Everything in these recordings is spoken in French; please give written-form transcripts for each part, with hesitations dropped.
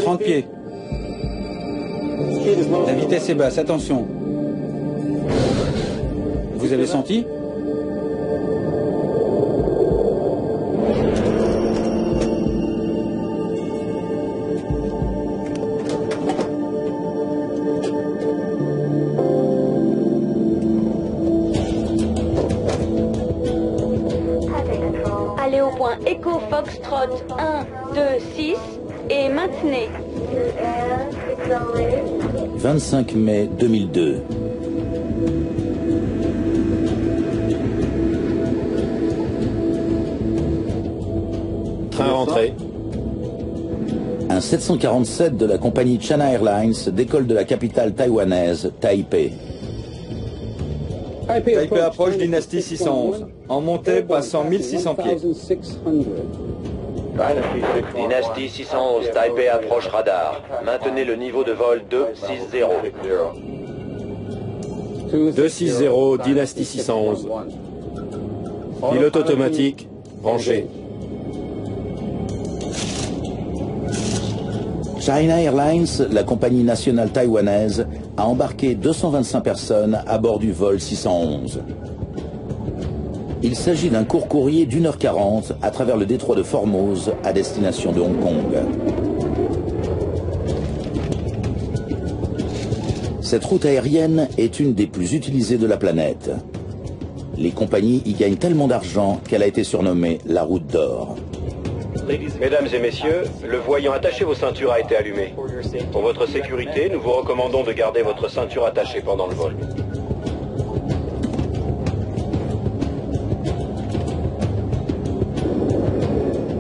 30 pieds. La vitesse est basse, attention. Vous avez senti? Allez au point Echo Foxtrot 1, 2, 6 et maintenez. 25 mai 2002. Train rentré. Un 747 de la compagnie China Airlines décolle de la capitale taïwanaise, Taipei. Taipei approche Dynasty 611. En montée, passant 1600 pieds. Dynasty 611, Taipei approche radar. Maintenez le niveau de vol 260. 260, Dynasty 611. Pilote automatique, branché. China Airlines, la compagnie nationale taïwanaise, a embarqué 225 personnes à bord du vol 611. Il s'agit d'un court courrier d'1h40 à travers le détroit de Formose à destination de Hong Kong. Cette route aérienne est une des plus utilisées de la planète. Les compagnies y gagnent tellement d'argent qu'elle a été surnommée la route d'or. Mesdames et messieurs, le voyant attachez vos ceintures a été allumé. Pour votre sécurité, nous vous recommandons de garder votre ceinture attachée pendant le vol.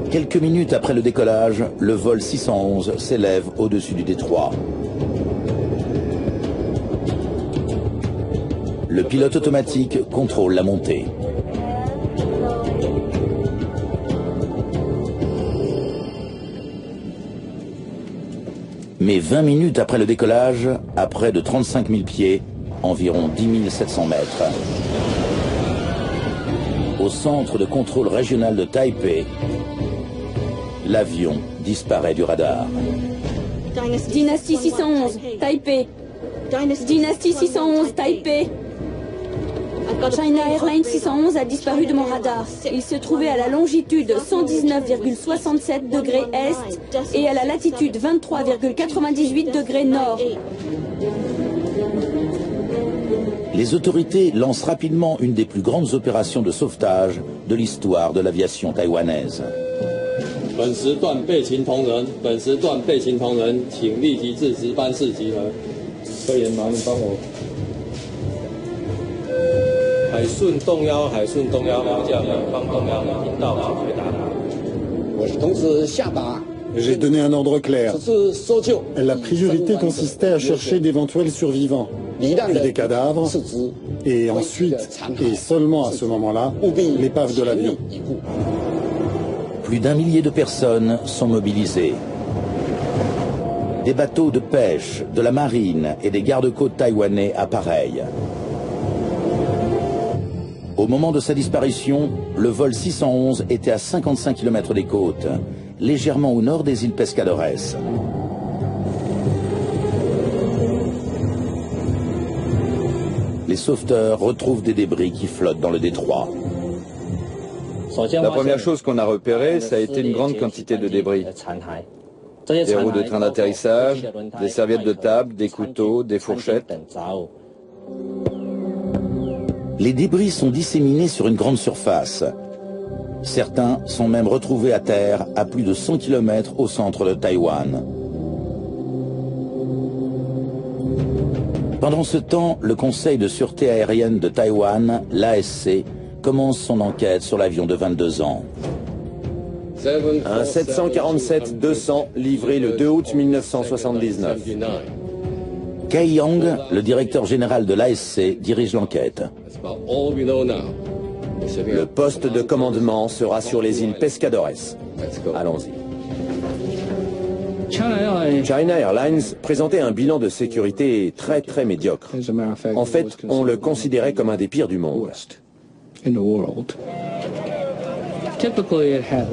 Quelques minutes après le décollage, le vol 611 s'élève au-dessus du détroit. Le pilote automatique contrôle la montée. Mais 20 minutes après le décollage, à près de 35 000 pieds, environ 10 700 mètres, au centre de contrôle régional de Taipei, l'avion disparaît du radar. Dynasty 611, Taipei. Dynasty 611, Taipei. China Airlines 611 a disparu de mon radar. Il se trouvait à la longitude 119,67 degrés est et à la latitude 23,98 degrés nord. Les autorités lancent rapidement une des plus grandes opérations de sauvetage de l'histoire de l'aviation taïwanaise. J'ai donné un ordre clair. La priorité consistait à chercher d'éventuels survivants, puis des cadavres, et ensuite, et seulement à ce moment-là, l'épave de l'avion. Plus d'1 millier de personnes sont mobilisées. Des bateaux de pêche, de la marine et des gardes-côtes taïwanais appareillent. Au moment de sa disparition, le vol 611 était à 55 km des côtes, légèrement au nord des îles Pescadores. Les sauveteurs retrouvent des débris qui flottent dans le détroit. La première chose qu'on a repérée, ça a été une grande quantité de débris. Des roues de train d'atterrissage, des serviettes de table, des couteaux, des fourchettes. Les débris sont disséminés sur une grande surface. Certains sont même retrouvés à terre à plus de 100 km au centre de Taïwan. Pendant ce temps, le Conseil de sûreté aérienne de Taïwan, l'ASC, commence son enquête sur l'avion de 22 ans. Un 747-200 livré le 2 août 1979. Kei Yang, le directeur général de l'ASC, dirige l'enquête. Le poste de commandement sera sur les îles Pescadores. Allons-y. China Airlines présentait un bilan de sécurité très médiocre. En fait, on le considérait comme un des pires du monde.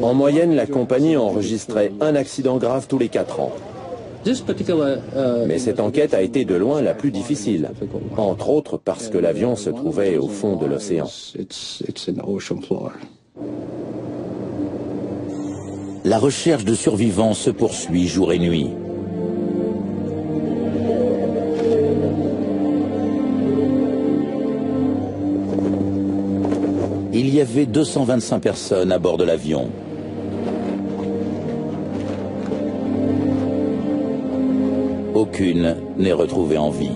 En moyenne, la compagnie enregistrait un accident grave tous les 4 ans. Mais cette enquête a été de loin la plus difficile, entre autres parce que l'avion se trouvait au fond de l'océan. La recherche de survivants se poursuit jour et nuit. Il y avait 225 personnes à bord de l'avion. Aucune n'est retrouvée en vie.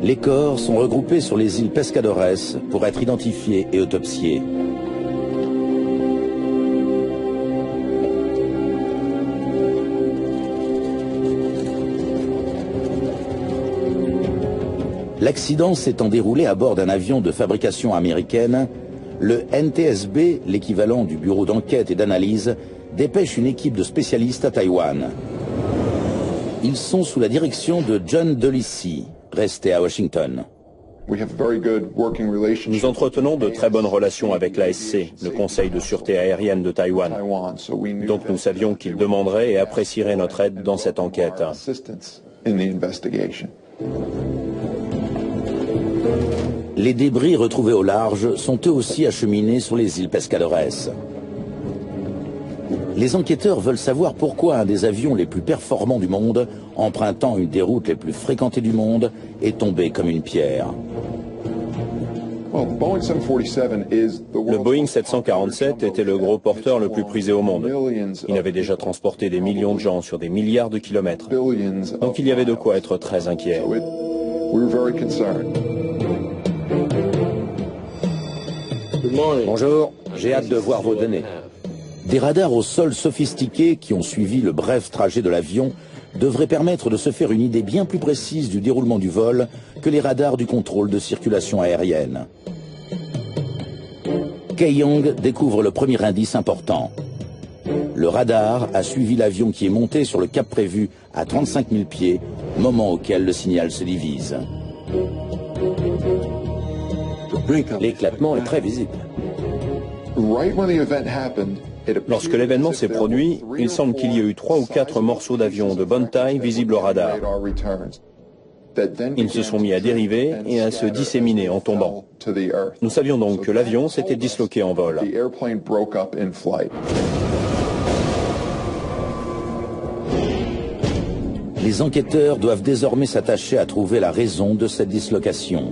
Les corps sont regroupés sur les îles Pescadores pour être identifiés et autopsiés. L'accident s'étant déroulé à bord d'un avion de fabrication américaine, le NTSB, l'équivalent du bureau d'enquête et d'analyse, dépêche une équipe de spécialistes à Taïwan. Ils sont sous la direction de John Dolicy, resté à Washington. Nous entretenons de très bonnes relations avec l'ASC, le Conseil de sûreté aérienne de Taïwan. Donc nous savions qu'ils demanderaient et apprécieraient notre aide dans cette enquête. Les débris retrouvés au large sont eux aussi acheminés sur les îles Pescadores. Les enquêteurs veulent savoir pourquoi un des avions les plus performants du monde, empruntant une des routes les plus fréquentées du monde, est tombé comme une pierre. Le Boeing 747 était le gros porteur le plus prisé au monde. Il avait déjà transporté des millions de gens sur des milliards de kilomètres. Donc il y avait de quoi être très inquiet. Bonjour, j'ai hâte de voir vos données. Des radars au sol sophistiqués qui ont suivi le bref trajet de l'avion devraient permettre de se faire une idée bien plus précise du déroulement du vol que les radars du contrôle de circulation aérienne. Kei Young découvre le premier indice important. Le radar a suivi l'avion qui est monté sur le cap prévu à 35 000 pieds, moment auquel le signal se divise. L'éclatement est très visible. Lorsque l'événement s'est produit, il semble qu'il y ait eu 3 ou 4 morceaux d'avion de bonne taille visibles au radar. Ils se sont mis à dériver et à se disséminer en tombant. Nous savions donc que l'avion s'était disloqué en vol. Les enquêteurs doivent désormais s'attacher à trouver la raison de cette dislocation.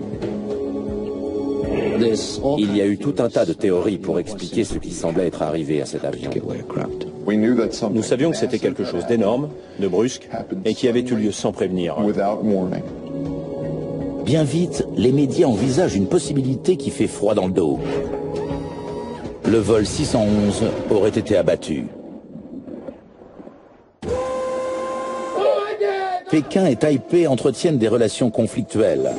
Il y a eu tout un tas de théories pour expliquer ce qui semblait être arrivé à cet avion. Nous savions que c'était quelque chose d'énorme, de brusque, et qui avait eu lieu sans prévenir. Bien vite, les médias envisagent une possibilité qui fait froid dans le dos. Le vol 611 aurait été abattu. Pékin et Taipei entretiennent des relations conflictuelles.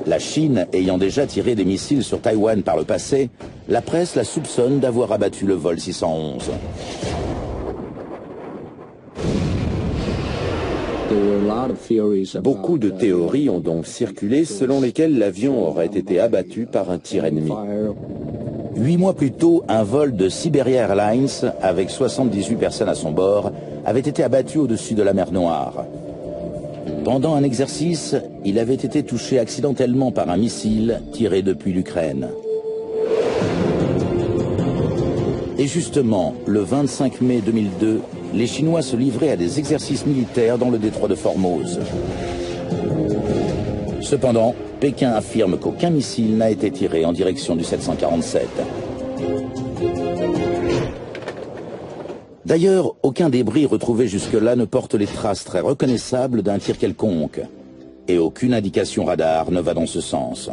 La Chine ayant déjà tiré des missiles sur Taïwan par le passé, la presse la soupçonne d'avoir abattu le vol 611. Beaucoup de théories ont donc circulé selon lesquelles l'avion aurait été abattu par un tir ennemi. 8 mois plus tôt, un vol de Siberia Airlines, avec 78 personnes à son bord, avait été abattu au-dessus de la mer Noire. Pendant un exercice, il avait été touché accidentellement par un missile tiré depuis l'Ukraine. Et justement, le 25 mai 2002, les Chinois se livraient à des exercices militaires dans le détroit de Formose. Cependant, Pékin affirme qu'aucun missile n'a été tiré en direction du 747. D'ailleurs, aucun débris retrouvé jusque-là ne porte les traces très reconnaissables d'un tir quelconque. Et aucune indication radar ne va dans ce sens.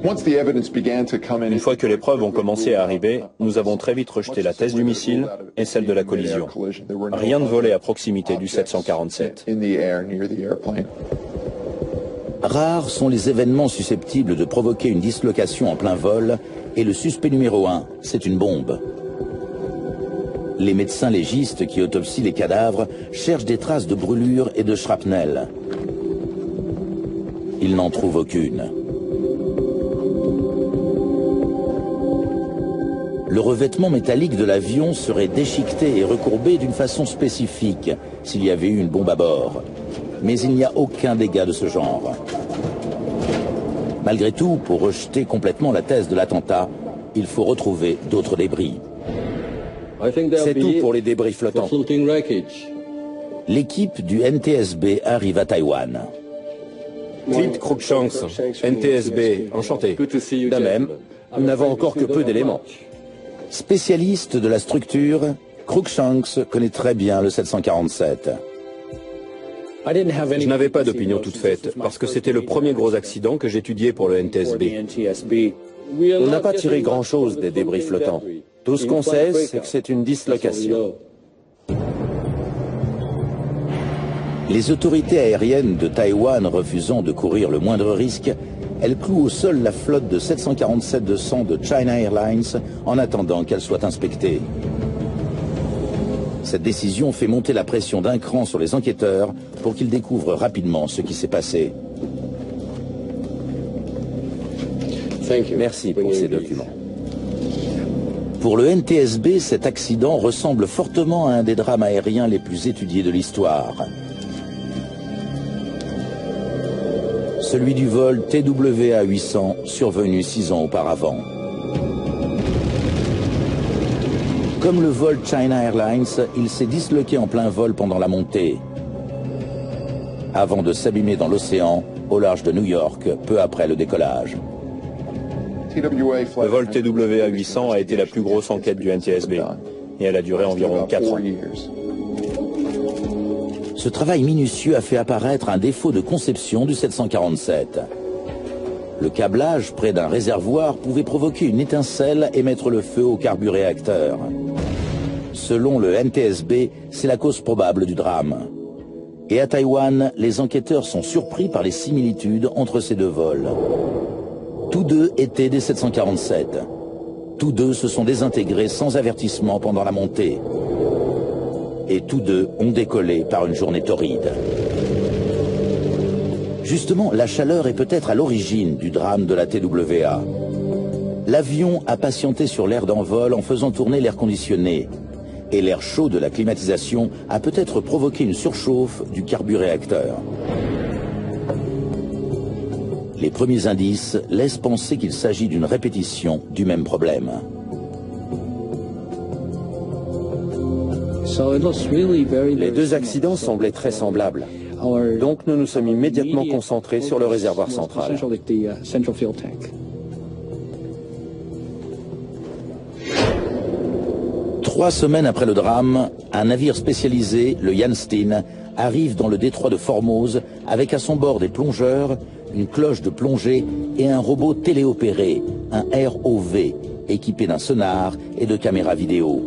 Une fois que les preuves ont commencé à arriver, nous avons très vite rejeté la thèse du missile et celle de la collision. Rien ne volait à proximité du 747. Rares sont les événements susceptibles de provoquer une dislocation en plein vol, et le suspect numéro 1, c'est une bombe. Les médecins légistes qui autopsient les cadavres cherchent des traces de brûlures et de shrapnel. il n'en trouve aucune. Le revêtement métallique de l'avion serait déchiqueté et recourbé d'une façon spécifique s'il y avait eu une bombe à bord. Mais il n'y a aucun dégât de ce genre. Malgré tout, pour rejeter complètement la thèse de l'attentat, il faut retrouver d'autres débris. C'est tout pour les débris flottants. L'équipe du NTSB arrive à Taïwan. Clint Cruikshanks, NTSB, enchanté. De même, nous n'avons encore que peu d'éléments. Spécialiste de la structure, Cruikshanks connaît très bien le 747. Je n'avais pas d'opinion toute faite, parce que c'était le premier gros accident que j'étudiais pour le NTSB. On n'a pas tiré grand-chose des débris flottants. Tout ce qu'on sait, c'est que c'est une dislocation. Les autorités aériennes de Taïwan refusant de courir le moindre risque, elles clouent au sol la flotte de 747-200 de China Airlines en attendant qu'elle soit inspectée. Cette décision fait monter la pression d'un cran sur les enquêteurs pour qu'ils découvrent rapidement ce qui s'est passé. Merci pour ces documents. Pour le NTSB, cet accident ressemble fortement à un des drames aériens les plus étudiés de l'histoire. Celui du vol TWA 800 survenu 6 ans auparavant. Comme le vol China Airlines, il s'est disloqué en plein vol pendant la montée, avant de s'abîmer dans l'océan au large de New York peu après le décollage. Le vol TWA 800 a été la plus grosse enquête du NTSB, et elle a duré environ 4 ans. Ce travail minutieux a fait apparaître un défaut de conception du 747. Le câblage près d'un réservoir pouvait provoquer une étincelle et mettre le feu au carburéacteur. Selon le NTSB, c'est la cause probable du drame. Et à Taïwan, les enquêteurs sont surpris par les similitudes entre ces deux vols. Tous deux étaient des 747. Tous deux se sont désintégrés sans avertissement pendant la montée. Et tous deux ont décollé par une journée torride. Justement, la chaleur est peut-être à l'origine du drame de la TWA. L'avion a patienté sur l'air d'envol en faisant tourner l'air conditionné. Et l'air chaud de la climatisation a peut-être provoqué une surchauffe du carburéacteur. Les premiers indices laissent penser qu'il s'agit d'une répétition du même problème. Les deux accidents semblaient très semblables. Donc nous nous sommes immédiatement concentrés sur le réservoir central. 3 semaines après le drame, un navire spécialisé, le Yanstin, arrive dans le détroit de Formose avec à son bord des plongeurs, une cloche de plongée et un robot téléopéré, un ROV, équipé d'un sonar et de caméras vidéo.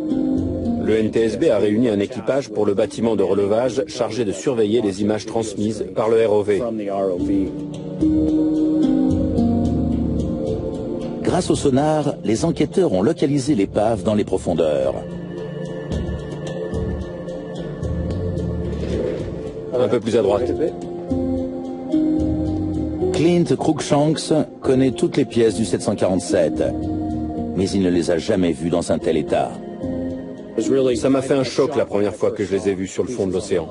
Le NTSB a réuni un équipage pour le bâtiment de relevage chargé de surveiller les images transmises par le ROV. Grâce au sonar, les enquêteurs ont localisé l'épave dans les profondeurs. Un peu plus à droite. Clint Cruikshanks connaît toutes les pièces du 747, mais il ne les a jamais vues dans un tel état. Ça m'a fait un choc la première fois que je les ai vus sur le fond de l'océan.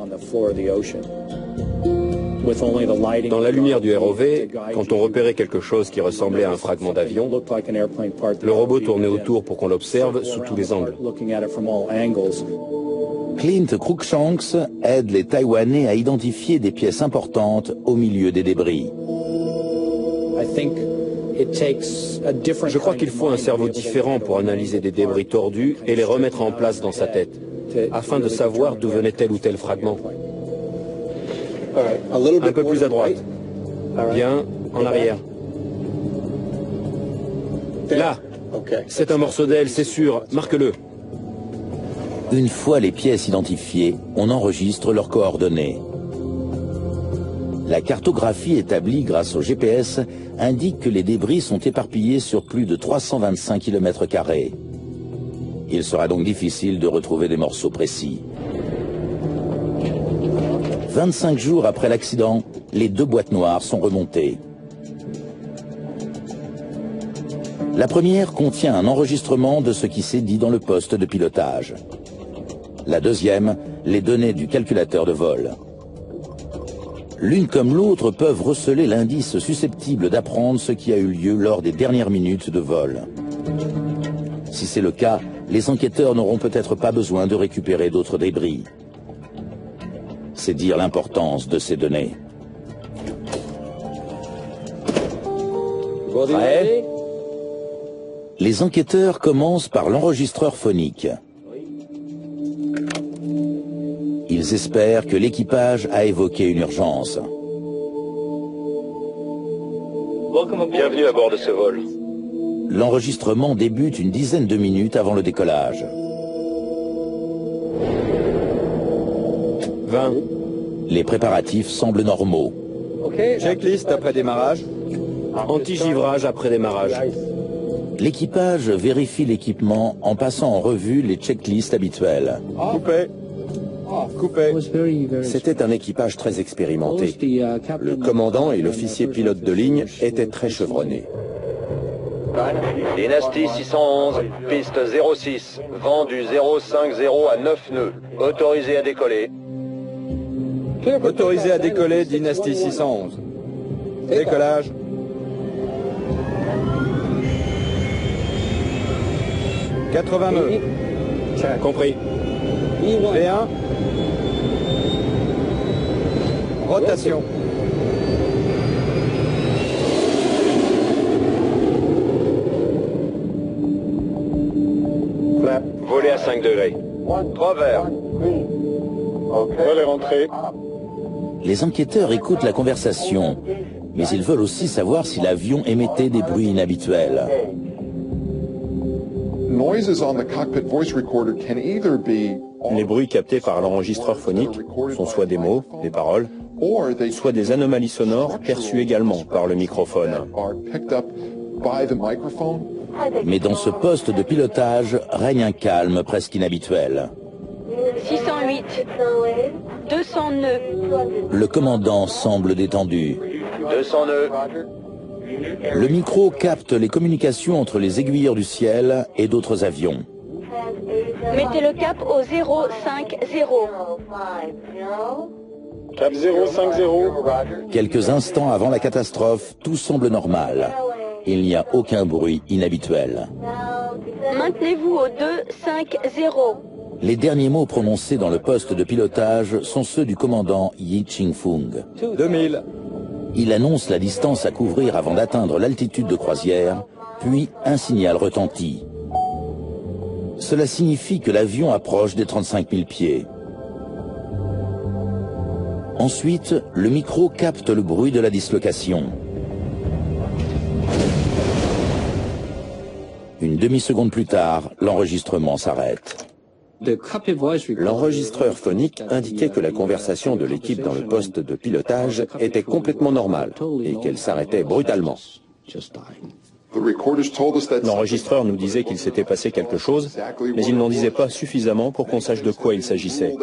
Dans la lumière du ROV, quand on repérait quelque chose qui ressemblait à un fragment d'avion, le robot tournait autour pour qu'on l'observe sous tous les angles. Clint Cruikshanks aide les Taïwanais à identifier des pièces importantes au milieu des débris. Je crois qu'il faut un cerveau différent pour analyser des débris tordus et les remettre en place dans sa tête, afin de savoir d'où venait tel ou tel fragment. Un peu plus à droite. Bien, en arrière. Là, c'est un morceau d'aile, c'est sûr, marque-le. Une fois les pièces identifiées, on enregistre leurs coordonnées. La cartographie établie grâce au GPS indique que les débris sont éparpillés sur plus de 325 km². Il sera donc difficile de retrouver des morceaux précis. 25 jours après l'accident, les 2 boîtes noires sont remontées. La première contient un enregistrement de ce qui s'est dit dans le poste de pilotage. La deuxième, les données du calculateur de vol. L'une comme l'autre peuvent receler l'indice susceptible d'apprendre ce qui a eu lieu lors des dernières minutes de vol. Si c'est le cas, les enquêteurs n'auront peut-être pas besoin de récupérer d'autres débris. C'est dire l'importance de ces données. Prêt ? Les enquêteurs commencent par l'enregistreur phonique. Ils espèrent que l'équipage a évoqué une urgence. Bienvenue à bord de ce vol. L'enregistrement débute une dizaine de minutes avant le décollage. 20. Les préparatifs semblent normaux. Checklist après démarrage. Anti-givrage après démarrage. L'équipage vérifie l'équipement en passant en revue les checklists habituelles. Coupé. Coupé. C'était un équipage très expérimenté. Le commandant et l'officier pilote de ligne étaient très chevronnés. Dynasty 611, piste 06, vent du 050 à 9 nœuds, autorisé à décoller. Autorisé à décoller, Dynasty 611. Décollage. « 80 nœuds. Compris. V1. Rotation. Voler à 5 degrés. Travers. Vol est rentré. Les enquêteurs écoutent la conversation, mais ils veulent aussi savoir si l'avion émettait des bruits inhabituels. Les bruits captés par l'enregistreur phonique sont soit des mots, des paroles, soit des anomalies sonores perçues également par le microphone. Mais dans ce poste de pilotage règne un calme presque inhabituel. 608, 200 nœuds. Le commandant semble détendu. 200 nœuds. Le micro capte les communications entre les aiguilleurs du ciel et d'autres avions. Mettez le cap au 050. Cap 050. Quelques instants avant la catastrophe, tout semble normal. Il n'y a aucun bruit inhabituel. Maintenez-vous au 250. Les derniers mots prononcés dans le poste de pilotage sont ceux du commandant Yi Ching-fung. 2000. Il annonce la distance à couvrir avant d'atteindre l'altitude de croisière, puis un signal retentit. Cela signifie que l'avion approche des 35 000 pieds. Ensuite, le micro capte le bruit de la dislocation. Une demi-seconde plus tard, l'enregistrement s'arrête. L'enregistreur phonique indiquait que la conversation de l'équipe dans le poste de pilotage était complètement normale et qu'elle s'arrêtait brutalement. L'enregistreur nous disait qu'il s'était passé quelque chose, mais il n'en disait pas suffisamment pour qu'on sache de quoi il s'agissait.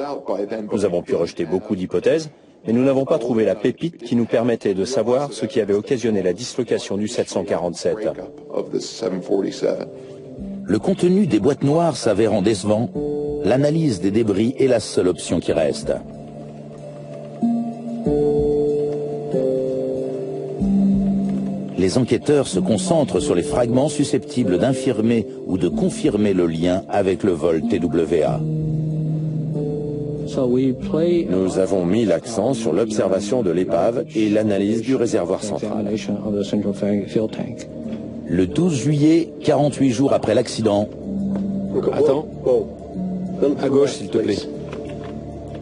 Nous avons pu rejeter beaucoup d'hypothèses, mais nous n'avons pas trouvé la pépite qui nous permettait de savoir ce qui avait occasionné la dislocation du 747. Le contenu des boîtes noires s'avérant décevant, l'analyse des débris est la seule option qui reste. Les enquêteurs se concentrent sur les fragments susceptibles d'infirmer ou de confirmer le lien avec le vol TWA. Nous avons mis l'accent sur l'observation de l'épave et l'analyse du réservoir central. Le 12 juillet, 48 jours après l'accident, Attends. À gauche, s'il te plaît.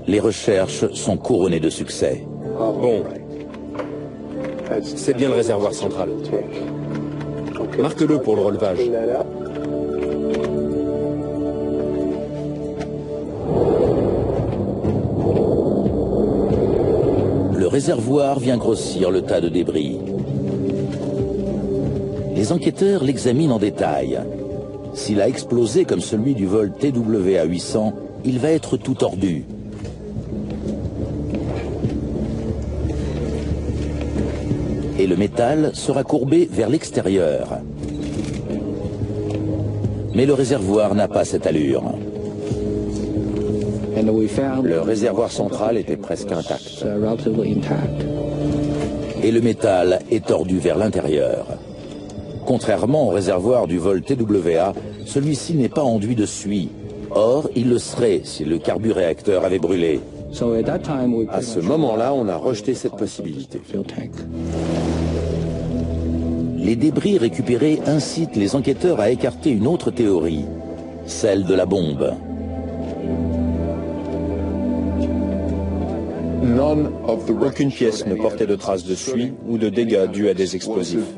les recherches sont couronnées de succès. Bon. C'est bien le réservoir central. Marque-le pour le relevage. Le réservoir vient grossir le tas de débris. Les enquêteurs l'examinent en détail. S'il a explosé comme celui du vol TWA 800, il va être tout tordu. et le métal sera courbé vers l'extérieur. Mais le réservoir n'a pas cette allure. Le réservoir central était presque intact. Et le métal est tordu vers l'intérieur. Contrairement au réservoir du vol TWA, celui-ci n'est pas enduit de suie. Or, il le serait si le carburéacteur avait brûlé. À ce moment-là, on a rejeté cette possibilité. Les débris récupérés incitent les enquêteurs à écarter une autre théorie, celle de la bombe. Aucune pièce ne portait de traces de suie ou de dégâts dus à des explosifs.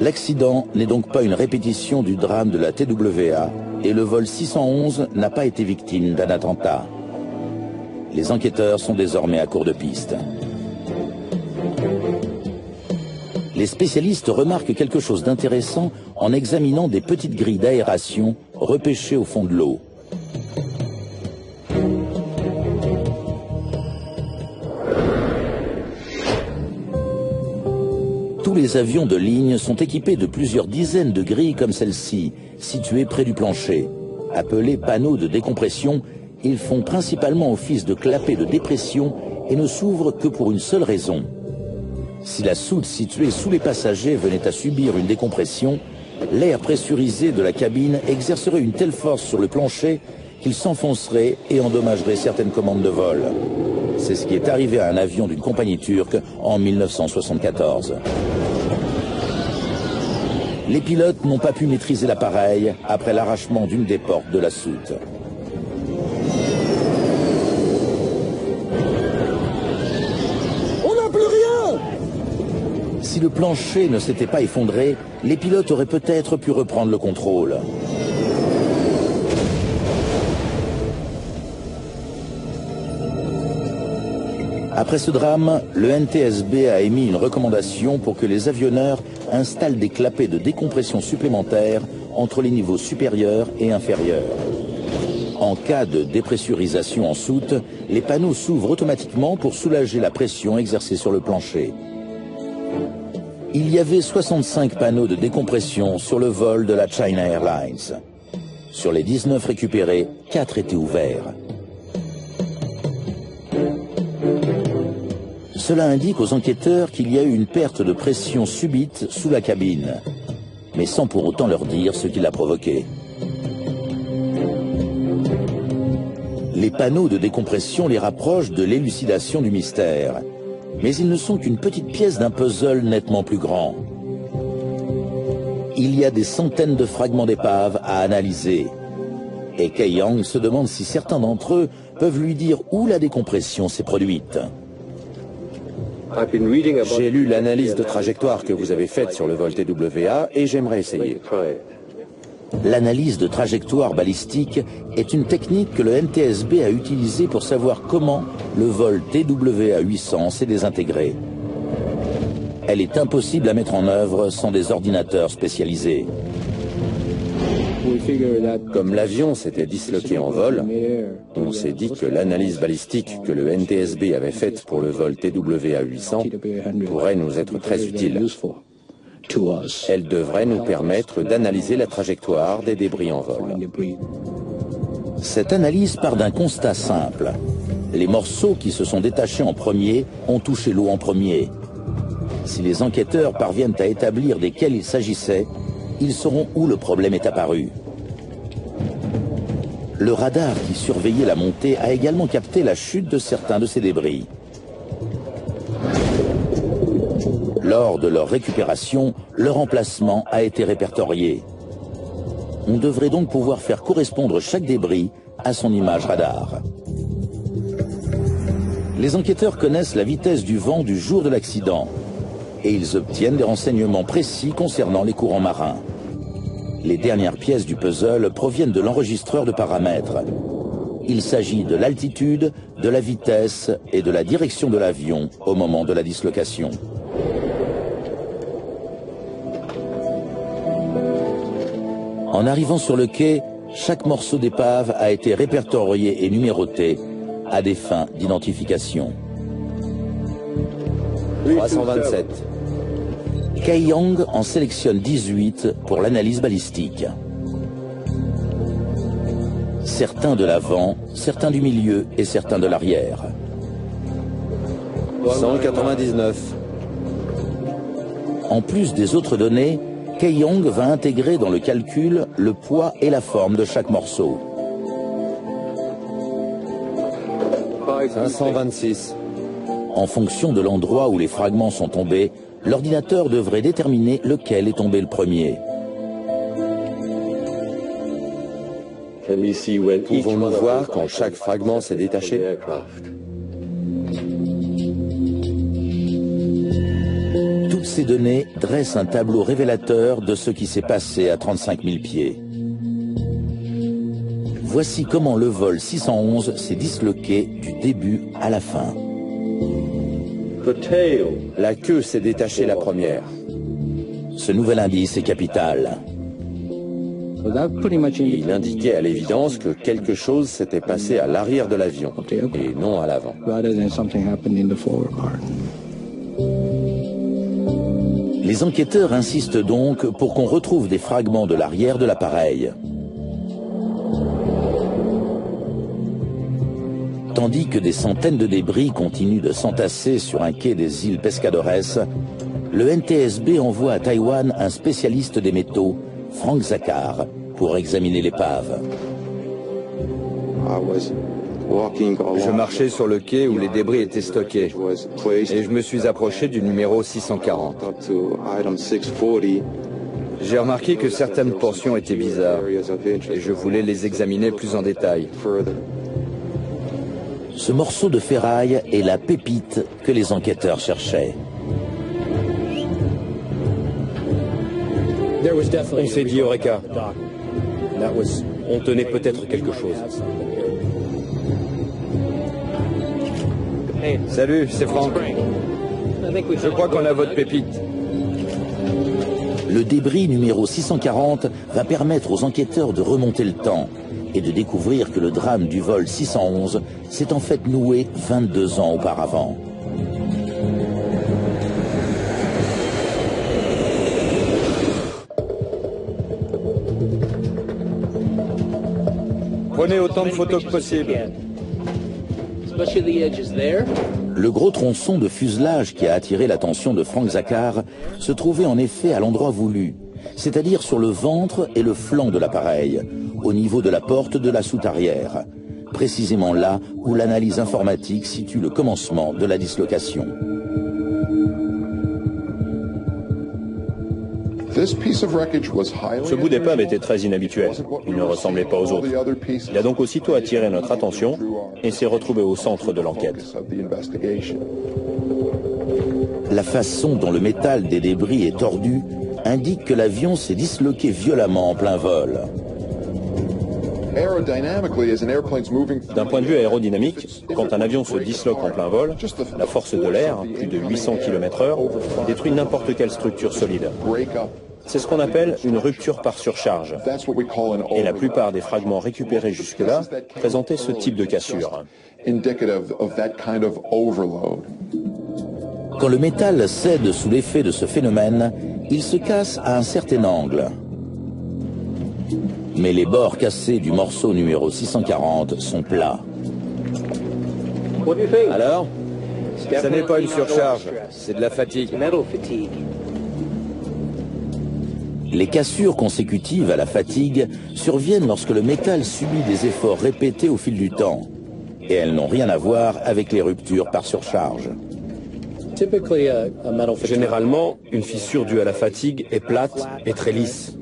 L'accident n'est donc pas une répétition du drame de la TWA et le vol 611 n'a pas été victime d'un attentat. Les enquêteurs sont désormais à court de piste. Les spécialistes remarquent quelque chose d'intéressant en examinant des petites grilles d'aération repêchées au fond de l'eau. Tous les avions de ligne sont équipés de plusieurs dizaines de grilles comme celle-ci, situées près du plancher. Appelés panneaux de décompression, ils font principalement office de clapets de dépression et ne s'ouvrent que pour une seule raison. Si la soute située sous les passagers venait à subir une décompression, l'air pressurisé de la cabine exercerait une telle force sur le plancher qu'il s'enfoncerait et endommagerait certaines commandes de vol. C'est ce qui est arrivé à un avion d'une compagnie turque en 1974. Les pilotes n'ont pas pu maîtriser l'appareil après l'arrachement d'une des portes de la soute. On n'a plus rien! Si le plancher ne s'était pas effondré, les pilotes auraient peut-être pu reprendre le contrôle. Après ce drame, le NTSB a émis une recommandation pour que les avionneurs installent des clapets de décompression supplémentaires entre les niveaux supérieurs et inférieurs. En cas de dépressurisation en soute, les panneaux s'ouvrent automatiquement pour soulager la pression exercée sur le plancher. Il y avait 65 panneaux de décompression sur le vol de la China Airlines. Sur les 19 récupérés, 4 étaient ouverts. Cela indique aux enquêteurs qu'il y a eu une perte de pression subite sous la cabine, mais sans pour autant leur dire ce qui l'a provoqué. Les panneaux de décompression les rapprochent de l'élucidation du mystère, mais ils ne sont qu'une petite pièce d'un puzzle nettement plus grand. Il y a des centaines de fragments d'épave à analyser, et Kei Yang se demande si certains d'entre eux peuvent lui dire où la décompression s'est produite. J'ai lu l'analyse de trajectoire que vous avez faite sur le vol TWA et j'aimerais essayer. L'analyse de trajectoire balistique est une technique que le NTSB a utilisée pour savoir comment le vol TWA 800 s'est désintégré. Elle est impossible à mettre en œuvre sans des ordinateurs spécialisés. Comme l'avion s'était disloqué en vol, on s'est dit que l'analyse balistique que le NTSB avait faite pour le vol TWA 800 pourrait nous être très utile. Elle devrait nous permettre d'analyser la trajectoire des débris en vol. Cette analyse part d'un constat simple. Les morceaux qui se sont détachés en premier ont touché l'eau en premier. Si les enquêteurs parviennent à établir desquels il s'agissait, ils sauront où le problème est apparu. Le radar qui surveillait la montée a également capté la chute de certains de ces débris. Lors de leur récupération, leur emplacement a été répertorié. On devrait donc pouvoir faire correspondre chaque débris à son image radar. Les enquêteurs connaissent la vitesse du vent du jour de l'accident et ils obtiennent des renseignements précis concernant les courants marins. Les dernières pièces du puzzle proviennent de l'enregistreur de paramètres. Il s'agit de l'altitude, de la vitesse et de la direction de l'avion au moment de la dislocation. En arrivant sur le quai, chaque morceau d'épave a été répertorié et numéroté à des fins d'identification. 327. Kai Yang en sélectionne 18 pour l'analyse balistique. Certains de l'avant, certains du milieu et certains de l'arrière. 199. En plus des autres données, Kai Yang va intégrer dans le calcul le poids et la forme de chaque morceau. 526. En fonction de l'endroit où les fragments sont tombés, l'ordinateur devrait déterminer lequel est tombé le premier. Pouvons-nous voir quand chaque fragment s'est détaché? Toutes ces données dressent un tableau révélateur de ce qui s'est passé à 35 000 pieds. Voici comment le vol 611 s'est disloqué du début à la fin. La queue s'est détachée la première. Ce nouvel indice est capital. Il indiquait à l'évidence que quelque chose s'était passé à l'arrière de l'avion et non à l'avant. Les enquêteurs insistent donc pour qu'on retrouve des fragments de l'arrière de l'appareil. Tandis que des centaines de débris continuent de s'entasser sur un quai des îles Pescadores, le NTSB envoie à Taïwan un spécialiste des métaux, Frank Zakhar, pour examiner l'épave. Je marchais sur le quai où les débris étaient stockés et je me suis approché du numéro 640. J'ai remarqué que certaines portions étaient bizarres et je voulais les examiner plus en détail. Ce morceau de ferraille est la pépite que les enquêteurs cherchaient. On s'est dit Eureka. On tenait peut-être quelque chose. Salut, c'est Franck. Je crois qu'on a votre pépite. Le débris numéro 640 va permettre aux enquêteurs de remonter le temps et de découvrir que le drame du vol 611 s'est en fait noué 22 ans auparavant. Prenez autant de photos que possible. Le gros tronçon de fuselage qui a attiré l'attention de Frank Zakhar se trouvait en effet à l'endroit voulu, c'est-à-dire sur le ventre et le flanc de l'appareil, au niveau de la porte de la soute arrière, précisément là où l'analyse informatique situe le commencement de la dislocation. Ce bout d'épave était très inhabituel. Il ne ressemblait pas aux autres. Il a donc aussitôt attiré notre attention et s'est retrouvé au centre de l'enquête. La façon dont le métal des débris est tordu indique que l'avion s'est disloqué violemment en plein vol. D'un point de vue aérodynamique, quand un avion se disloque en plein vol, la force de l'air, plus de 800 km/h, détruit n'importe quelle structure solide. C'est ce qu'on appelle une rupture par surcharge. Et la plupart des fragments récupérés jusque-là présentaient ce type de cassure. Quand le métal cède sous l'effet de ce phénomène, il se casse à un certain angle. Mais les bords cassés du morceau numéro 640 sont plats. Alors? Ça n'est pas une surcharge, c'est de la fatigue. Les cassures consécutives à la fatigue surviennent lorsque le métal subit des efforts répétés au fil du temps. Et elles n'ont rien à voir avec les ruptures par surcharge. Généralement, une fissure due à la fatigue est plate et très lisse.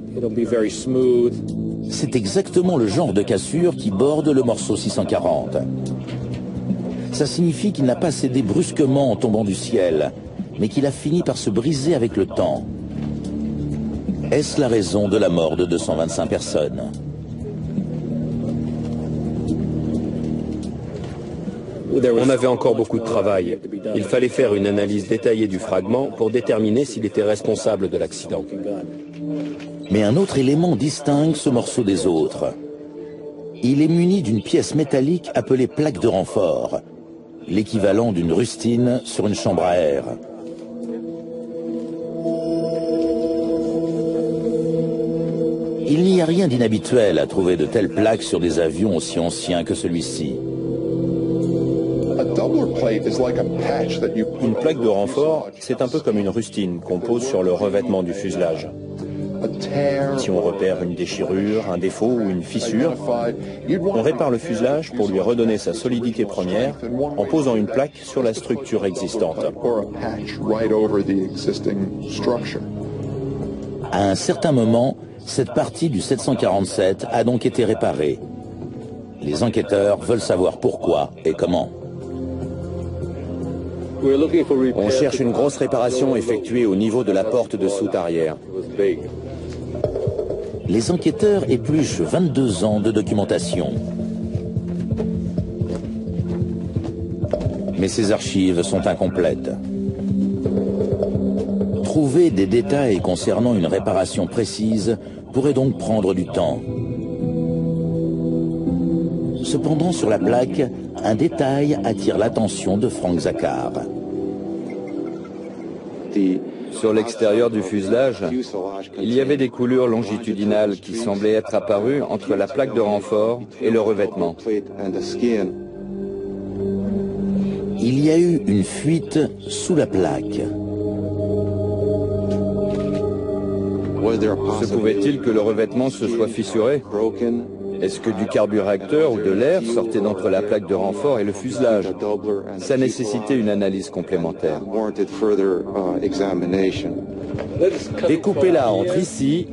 C'est exactement le genre de cassure qui borde le morceau 640. Ça signifie qu'il n'a pas cédé brusquement en tombant du ciel, mais qu'il a fini par se briser avec le temps. Est-ce la raison de la mort de 225 personnes? On avait encore beaucoup de travail. Il fallait faire une analyse détaillée du fragment pour déterminer s'il était responsable de l'accident. Mais un autre élément distingue ce morceau des autres. Il est muni d'une pièce métallique appelée plaque de renfort, l'équivalent d'une rustine sur une chambre à air. rien d'inhabituel à trouver de telles plaques sur des avions aussi anciens que celui-ci. Une plaque de renfort, c'est un peu comme une rustine qu'on pose sur le revêtement du fuselage. Si on repère une déchirure, un défaut ou une fissure, on répare le fuselage pour lui redonner sa solidité première en posant une plaque sur la structure existante. À un certain moment, cette partie du 747 a donc été réparée. Les enquêteurs veulent savoir pourquoi et comment. On cherche une grosse réparation effectuée au niveau de la porte de soute arrière. Les enquêteurs épluchent 22 ans de documentation. Mais ces archives sont incomplètes. Trouver des détails concernant une réparation précise pourrait donc prendre du temps. Cependant, sur la plaque, un détail attire l'attention de Frank Zakhar. Sur l'extérieur du fuselage, il y avait des coulures longitudinales qui semblaient être apparues entre la plaque de renfort et le revêtement. Il y a eu une fuite sous la plaque. Se pouvait-il que le revêtement se soit fissuré? Est-ce que du carburéacteur ou de l'air sortait d'entre la plaque de renfort et le fuselage? Ça nécessitait une analyse complémentaire. Découpez-la entre ici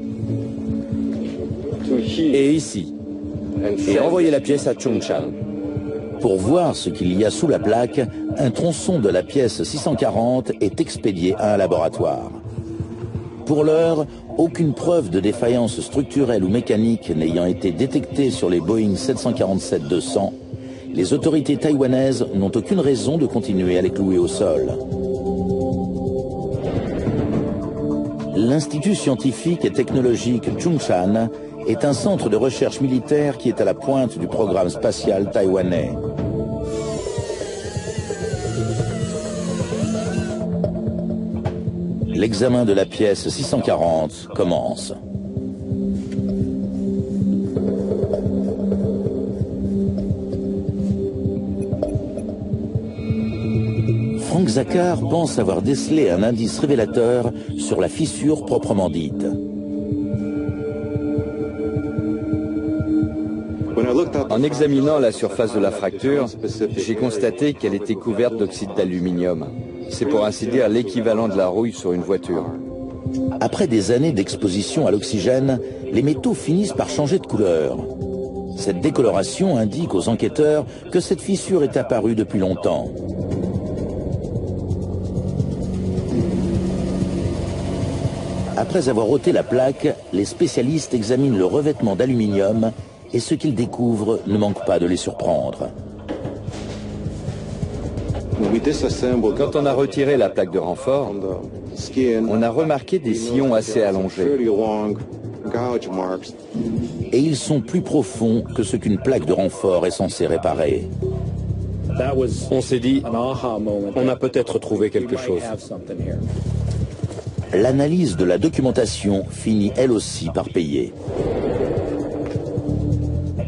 et ici. Et envoyez la pièce à Chungcheon. Pour voir ce qu'il y a sous la plaque, un tronçon de la pièce 640 est expédié à un laboratoire. Pour l'heure, aucune preuve de défaillance structurelle ou mécanique n'ayant été détectée sur les Boeing 747-200, les autorités taïwanaises n'ont aucune raison de continuer à les clouer au sol. L'Institut scientifique et technologique Chung-Shan est un centre de recherche militaire qui est à la pointe du programme spatial taïwanais. L'examen de la pièce 640 commence. Frank Zakhar pense avoir décelé un indice révélateur sur la fissure proprement dite. En examinant la surface de la fracture, j'ai constaté qu'elle était couverte d'oxyde d'aluminium. C'est pour ainsi dire l'équivalent de la rouille sur une voiture. Après des années d'exposition à l'oxygène, les métaux finissent par changer de couleur. Cette décoloration indique aux enquêteurs que cette fissure est apparue depuis longtemps. Après avoir ôté la plaque, les spécialistes examinent le revêtement d'aluminium et ce qu'ils découvrent ne manque pas de les surprendre. Quand on a retiré la plaque de renfort, on a remarqué des sillons assez allongés. Et ils sont plus profonds que ce qu'une plaque de renfort est censée réparer. On s'est dit, on a peut-être trouvé quelque chose. L'analyse de la documentation finit elle aussi par payer.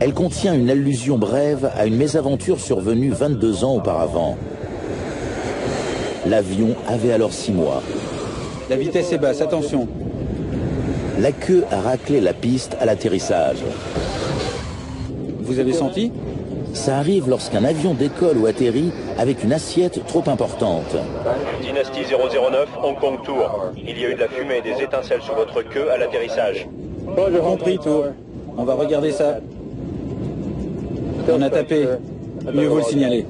Elle contient une allusion brève à une mésaventure survenue 22 ans auparavant. L'avion avait alors 6 mois. La vitesse est basse, attention. La queue a raclé la piste à l'atterrissage. Vous avez senti? Ça arrive lorsqu'un avion décolle ou atterrit avec une assiette trop importante. Dynasty 009, Hong Kong Tour. Il y a eu de la fumée et des étincelles sur votre queue à l'atterrissage. Compris, Tour. On va regarder ça. On a tapé. Mieux vaut le signaler.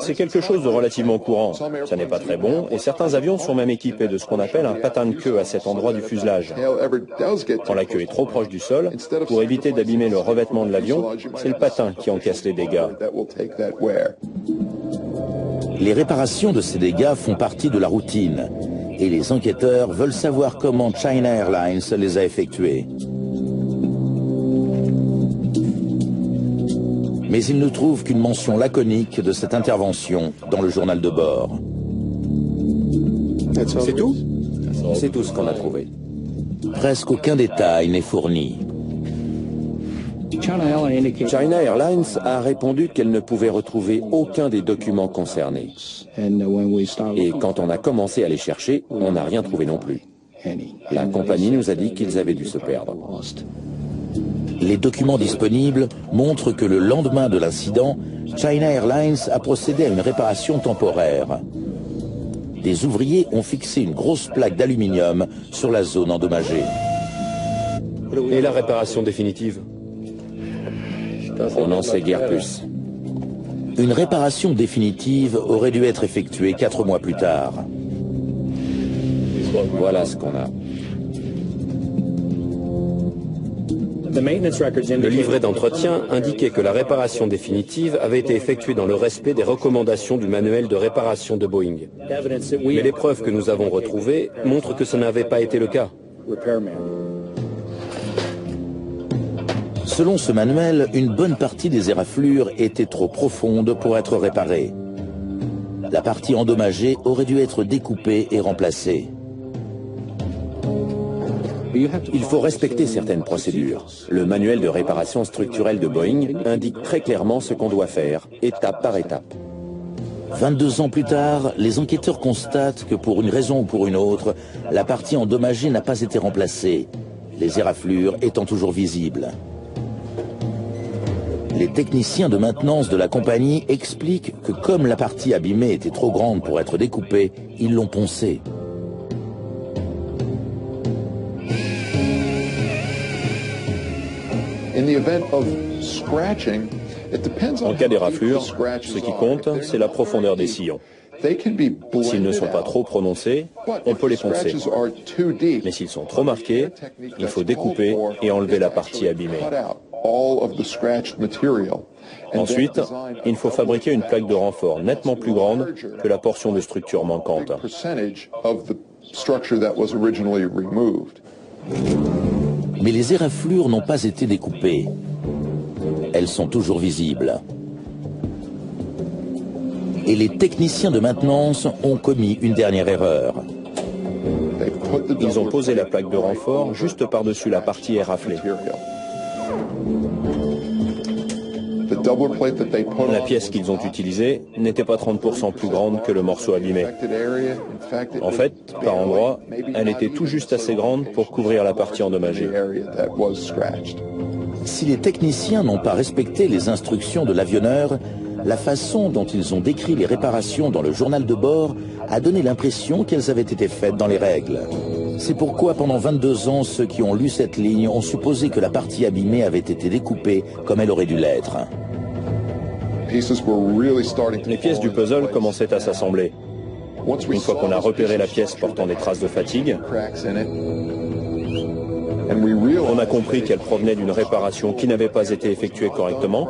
C'est quelque chose de relativement courant. Ça n'est pas très bon et certains avions sont même équipés de ce qu'on appelle un patin de queue à cet endroit du fuselage. Quand la queue est trop proche du sol, pour éviter d'abîmer le revêtement de l'avion, c'est le patin qui encaisse les dégâts. Les réparations de ces dégâts font partie de la routine et les enquêteurs veulent savoir comment China Airlines les a effectués. Mais ils ne trouvent qu'une mention laconique de cette intervention dans le journal de bord. C'est tout? C'est tout ce qu'on a trouvé. Presque aucun détail n'est fourni. China Airlines a répondu qu'elle ne pouvait retrouver aucun des documents concernés. Et quand on a commencé à les chercher, on n'a rien trouvé non plus. La compagnie nous a dit qu'ils avaient dû se perdre. Les documents disponibles montrent que le lendemain de l'incident, China Airlines a procédé à une réparation temporaire. Des ouvriers ont fixé une grosse plaque d'aluminium sur la zone endommagée. Et la réparation définitive? On n'en sait guère plus. Une réparation définitive aurait dû être effectuée 4 mois plus tard. Voilà ce qu'on a. Le livret d'entretien indiquait que la réparation définitive avait été effectuée dans le respect des recommandations du manuel de réparation de Boeing. Mais les preuves que nous avons retrouvées montrent que ce n'avait pas été le cas. Selon ce manuel, une bonne partie des éraflures était trop profonde pour être réparée. La partie endommagée aurait dû être découpée et remplacée. Il faut respecter certaines procédures. Le manuel de réparation structurelle de Boeing indique très clairement ce qu'on doit faire, étape par étape. 22 ans plus tard, les enquêteurs constatent que pour une raison ou pour une autre, la partie endommagée n'a pas été remplacée, les éraflures étant toujours visibles. Les techniciens de maintenance de la compagnie expliquent que comme la partie abîmée était trop grande pour être découpée, ils l'ont poncée. En cas d'éraflure, ce qui compte, c'est la profondeur des sillons. S'ils ne sont pas trop prononcés, on peut les poncer. Mais s'ils sont trop marqués, il faut découper et enlever la partie abîmée. Ensuite, il faut fabriquer une plaque de renfort nettement plus grande que la portion de structure manquante. Mais les éraflures n'ont pas été découpées. Elles sont toujours visibles. Et les techniciens de maintenance ont commis une dernière erreur. Ils ont posé la plaque de renfort juste par-dessus la partie éraflée. La pièce qu'ils ont utilisée n'était pas 30% plus grande que le morceau abîmé. En fait, par endroits, elle était tout juste assez grande pour couvrir la partie endommagée. Si les techniciens n'ont pas respecté les instructions de l'avionneur, la façon dont ils ont décrit les réparations dans le journal de bord a donné l'impression qu'elles avaient été faites dans les règles. C'est pourquoi pendant 22 ans, ceux qui ont lu cette ligne ont supposé que la partie abîmée avait été découpée comme elle aurait dû l'être. Les pièces du puzzle commençaient à s'assembler. Une fois qu'on a repéré la pièce portant des traces de fatigue, on a compris qu'elle provenait d'une réparation qui n'avait pas été effectuée correctement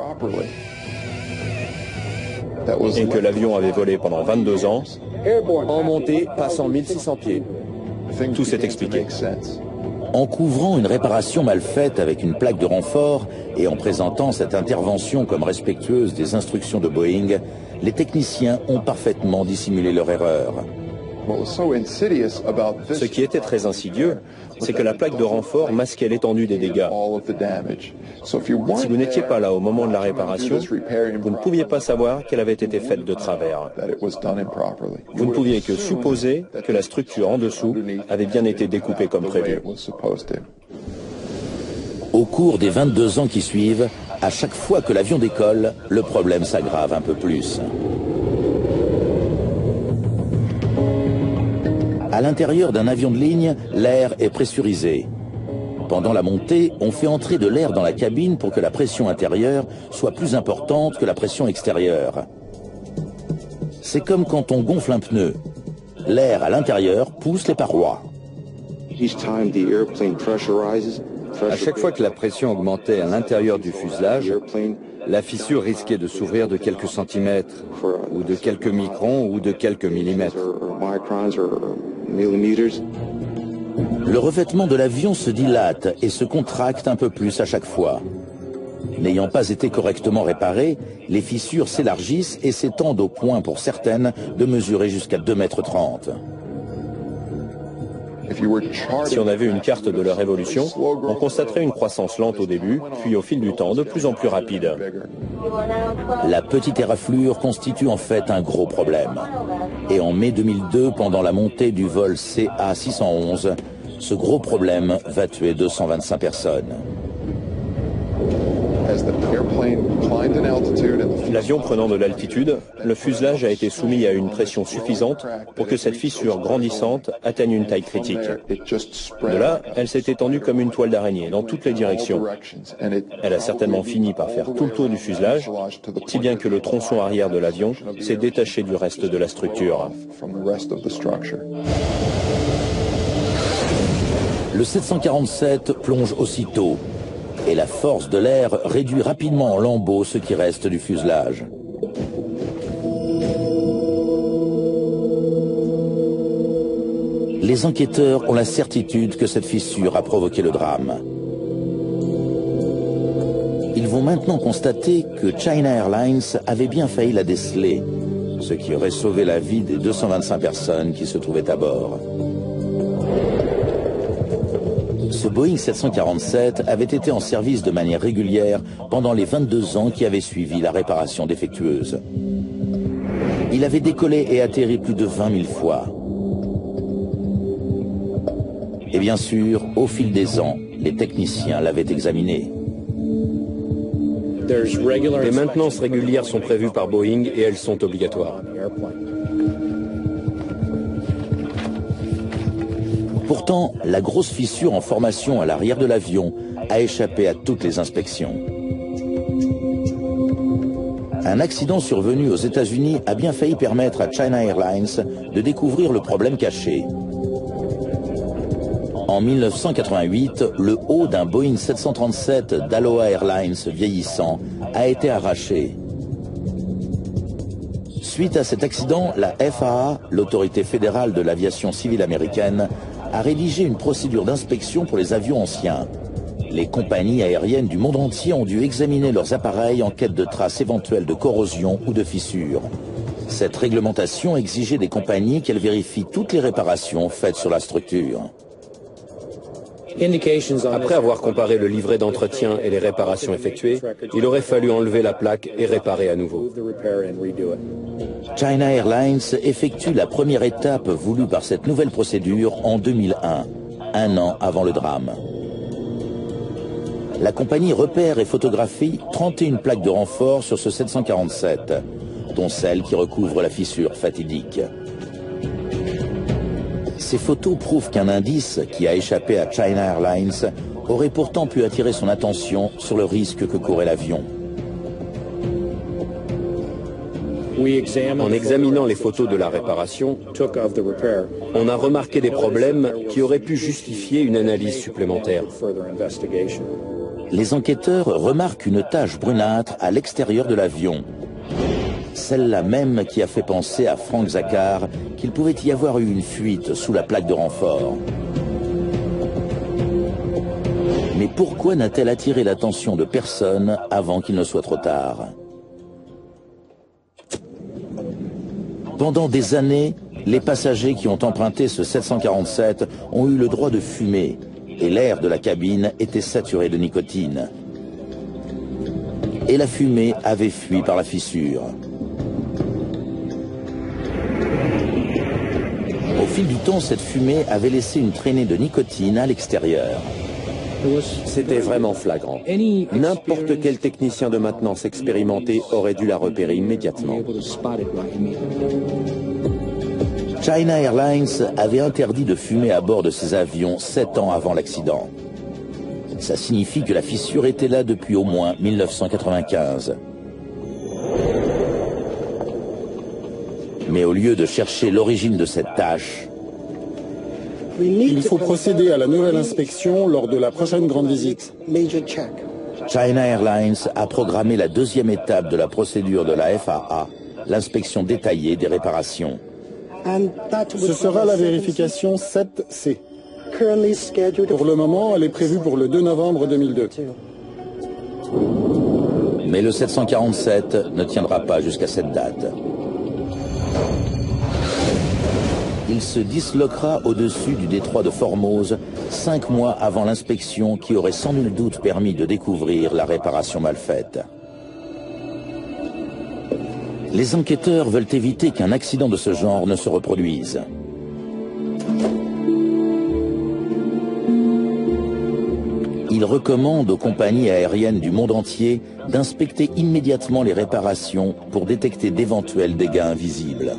et que l'avion avait volé pendant 22 ans En montée, passant 1600 pieds. Tout s'est expliqué. En couvrant une réparation mal faite avec une plaque de renfort et en présentant cette intervention comme respectueuse des instructions de Boeing, les techniciens ont parfaitement dissimulé leur erreur. Ce qui était très insidieux, c'est que la plaque de renfort masquait l'étendue des dégâts. Si vous n'étiez pas là au moment de la réparation, vous ne pouviez pas savoir qu'elle avait été faite de travers. Vous ne pouviez que supposer que la structure en dessous avait bien été découpée comme prévu. Au cours des 22 ans qui suivent, à chaque fois que l'avion décolle, le problème s'aggrave un peu plus. À l'intérieur d'un avion de ligne, l'air est pressurisé. Pendant la montée, on fait entrer de l'air dans la cabine pour que la pression intérieure soit plus importante que la pression extérieure. C'est comme quand on gonfle un pneu. L'air à l'intérieur pousse les parois. À chaque fois que la pression augmentait à l'intérieur du fuselage, la fissure risquait de s'ouvrir de quelques centimètres, ou de quelques microns, ou de quelques millimètres. Le revêtement de l'avion se dilate et se contracte un peu plus à chaque fois. N'ayant pas été correctement réparées, les fissures s'élargissent et s'étendent au point, pour certaines, de mesurer jusqu'à 2,30 m. Si on avait une carte de leur évolution, on constaterait une croissance lente au début, puis au fil du temps de plus en plus rapide. La petite éraflure constitue en fait un gros problème. Et en mai 2002, pendant la montée du vol CA611, ce gros problème va tuer 225 personnes. L'avion prenant de l'altitude, le fuselage a été soumis à une pression suffisante pour que cette fissure grandissante atteigne une taille critique. De là, elle s'est étendue comme une toile d'araignée dans toutes les directions. Elle a certainement fini par faire tout le tour du fuselage, si bien que le tronçon arrière de l'avion s'est détaché du reste de la structure. Le 747 plonge aussitôt, et la force de l'air réduit rapidement en lambeaux ce qui reste du fuselage. Les enquêteurs ont la certitude que cette fissure a provoqué le drame. Ils vont maintenant constater que China Airlines avait bien failli la déceler, ce qui aurait sauvé la vie des 225 personnes qui se trouvaient à bord. Ce Boeing 747 avait été en service de manière régulière pendant les 22 ans qui avaient suivi la réparation défectueuse. Il avait décollé et atterri plus de 20 000 fois. Et bien sûr, au fil des ans, les techniciens l'avaient examiné. Des maintenances régulières sont prévues par Boeing et elles sont obligatoires. Pourtant, la grosse fissure en formation à l'arrière de l'avion a échappé à toutes les inspections. Un accident survenu aux États-Unis a bien failli permettre à China Airlines de découvrir le problème caché. En 1988, le haut d'un Boeing 737 d'Aloha Airlines vieillissant a été arraché. Suite à cet accident, la FAA, l'autorité fédérale de l'aviation civile américaine, a rédigé une procédure d'inspection pour les avions anciens. Les compagnies aériennes du monde entier ont dû examiner leurs appareils en quête de traces éventuelles de corrosion ou de fissures. Cette réglementation exigeait des compagnies qu'elles vérifient toutes les réparations faites sur la structure. Après avoir comparé le livret d'entretien et les réparations effectuées, il aurait fallu enlever la plaque et réparer à nouveau. China Airlines effectue la première étape voulue par cette nouvelle procédure en 2001, un an avant le drame. La compagnie repère et photographie 31 plaques de renfort sur ce 747, dont celle qui recouvre la fissure fatidique. Ces photos prouvent qu'un indice qui a échappé à China Airlines aurait pourtant pu attirer son attention sur le risque que courait l'avion. En examinant les photos de la réparation, on a remarqué des problèmes qui auraient pu justifier une analyse supplémentaire. Les enquêteurs remarquent une tache brunâtre à l'extérieur de l'avion. Celle-là même qui a fait penser à Frank Zakhar qu'il pouvait y avoir eu une fuite sous la plaque de renfort. Mais pourquoi n'a-t-elle attiré l'attention de personne avant qu'il ne soit trop tard? Pendant des années, les passagers qui ont emprunté ce 747 ont eu le droit de fumer et l'air de la cabine était saturé de nicotine. Et la fumée avait fui par la fissure. Au fil du temps, cette fumée avait laissé une traînée de nicotine à l'extérieur. C'était vraiment flagrant. N'importe quel technicien de maintenance expérimenté aurait dû la repérer immédiatement. China Airlines avait interdit de fumer à bord de ses avions 7 ans avant l'accident. Ça signifie que la fissure était là depuis au moins 1995. Mais au lieu de chercher l'origine de cette tache, il faut procéder à la nouvelle inspection lors de la prochaine grande visite. China Airlines a programmé la deuxième étape de la procédure de la FAA, l'inspection détaillée des réparations. Ce sera la vérification 7C. Pour le moment, elle est prévue pour le 2 novembre 2002. Mais le 747 ne tiendra pas jusqu'à cette date. il se disloquera au-dessus du détroit de Formose 5 mois avant l'inspection qui aurait sans nul doute permis de découvrir la réparation mal faite. Les enquêteurs veulent éviter qu'un accident de ce genre ne se reproduise. Ils recommandent aux compagnies aériennes du monde entier d'inspecter immédiatement les réparations pour détecter d'éventuels dégâts invisibles.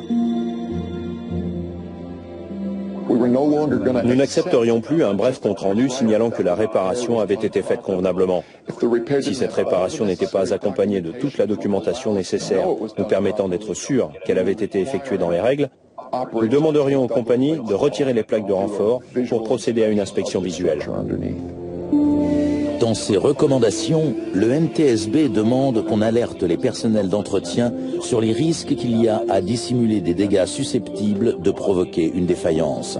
Nous n'accepterions plus un bref compte-rendu signalant que la réparation avait été faite convenablement. Si cette réparation n'était pas accompagnée de toute la documentation nécessaire nous permettant d'être sûrs qu'elle avait été effectuée dans les règles, nous demanderions aux compagnies de retirer les plaques de renfort pour procéder à une inspection visuelle. Dans ses recommandations, le NTSB demande qu'on alerte les personnels d'entretien sur les risques qu'il y a à dissimuler des dégâts susceptibles de provoquer une défaillance.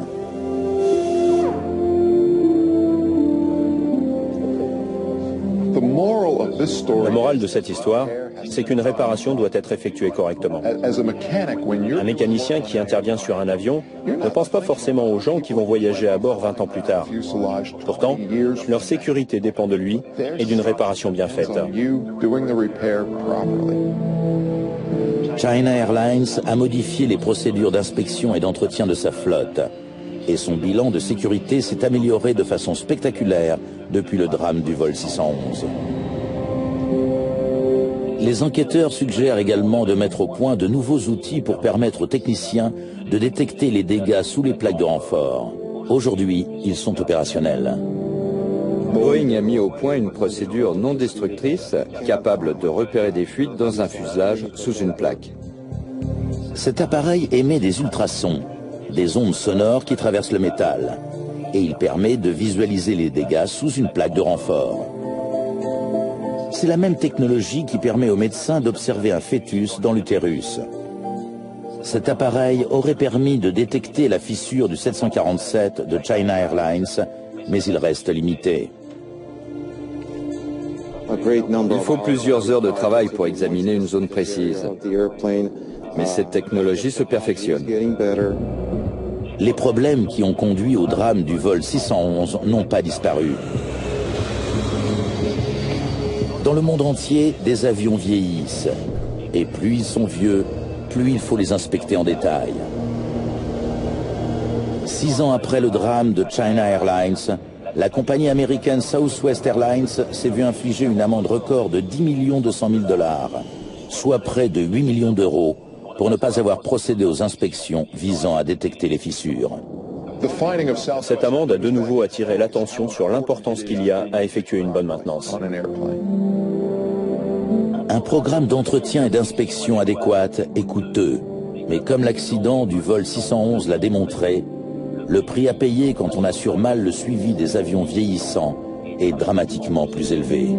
La morale de cette histoire, c'est qu'une réparation doit être effectuée correctement. Un mécanicien qui intervient sur un avion ne pense pas forcément aux gens qui vont voyager à bord 20 ans plus tard. Pourtant, leur sécurité dépend de lui et d'une réparation bien faite. China Airlines a modifié les procédures d'inspection et d'entretien de sa flotte. Et son bilan de sécurité s'est amélioré de façon spectaculaire depuis le drame du vol 611. Les enquêteurs suggèrent également de mettre au point de nouveaux outils pour permettre aux techniciens de détecter les dégâts sous les plaques de renfort. Aujourd'hui, ils sont opérationnels. Boeing a mis au point une procédure non destructrice capable de repérer des fuites dans un fuselage sous une plaque. Cet appareil émet des ultrasons, des ondes sonores qui traversent le métal, et il permet de visualiser les dégâts sous une plaque de renfort. C'est la même technologie qui permet aux médecins d'observer un fœtus dans l'utérus. Cet appareil aurait permis de détecter la fissure du 747 de China Airlines, mais il reste limité. Il faut plusieurs heures de travail pour examiner une zone précise, mais cette technologie se perfectionne. Les problèmes qui ont conduit au drame du vol 611 n'ont pas disparu. Dans le monde entier, des avions vieillissent. Et plus ils sont vieux, plus il faut les inspecter en détail. 6 ans après le drame de China Airlines, la compagnie américaine Southwest Airlines s'est vue infliger une amende record de 10 200 000 $, soit près de 8 millions d'euros, pour ne pas avoir procédé aux inspections visant à détecter les fissures. Cette amende a de nouveau attiré l'attention sur l'importance qu'il y a à effectuer une bonne maintenance. Un programme d'entretien et d'inspection adéquat est coûteux, mais comme l'accident du vol 611 l'a démontré, le prix à payer quand on assure mal le suivi des avions vieillissants est dramatiquement plus élevé.